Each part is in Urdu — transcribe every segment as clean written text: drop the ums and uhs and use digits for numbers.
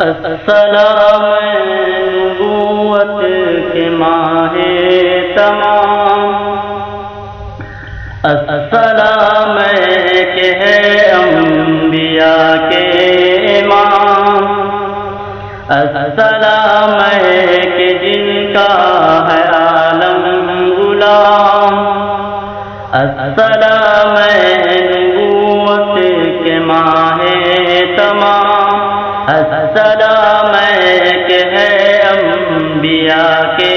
السلام نبوت کے ماہ تمام، السلام کہ ہے انبیاء کے امام، السلام کہ جن کا ہے عالم غلام، السلام نبوت کے ماہ تمام، السلام کہ ہے انبیاء کے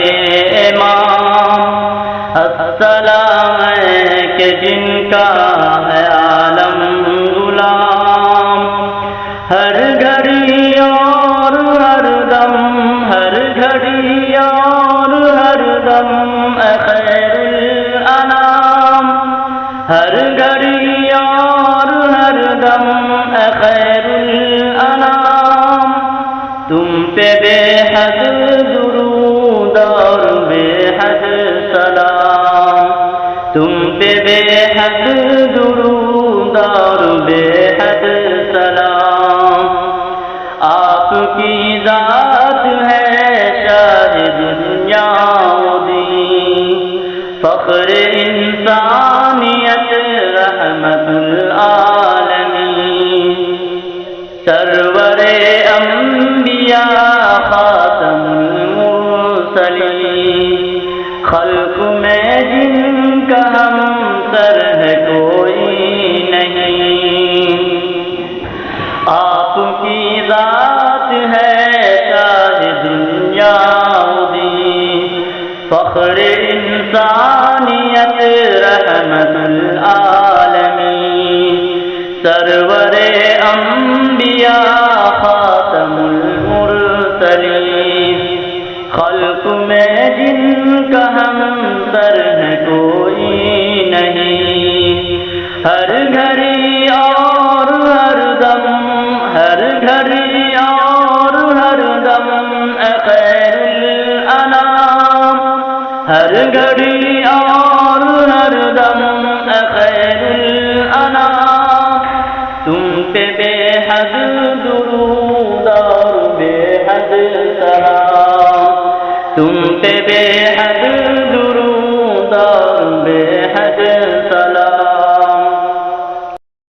امام، السلام کہ جن کا ہے عالم غلام، ہر گھڑی اور ہر دم، ہر گھڑی اور ہر دم خیر الانام، ہر گھڑی اور ہر دم خیر الانام، تم پہ بے حد درود اور بے حد سلام، تم پہ بے حد درود اور بے حد سلام، آپ کی ذات ہے شاہ دنیا و دین، فخر انسانیت رحمت العالمین، سرور انبیاء خاتم المرسلین، خلق میں جن کا ہمسر ہے کوئی نہیں، آپ کی ذات ہے شاہ دنیا و دین، فخر انسانیت رحمت العالمین، سرور انبیاء خاتم المرسلین، خلق میں جن کا ہمسر ہے کوئی نہیں، ہر گھڑی اور ہر دم، ہر گھڑی اور ہر دم خیر الانام، ہر گھڑی اور ہر دم خیر الانام، تم پہ بے حد درود اور بے حد سلام، تم پہ بے حد درود اور بے حد سلام۔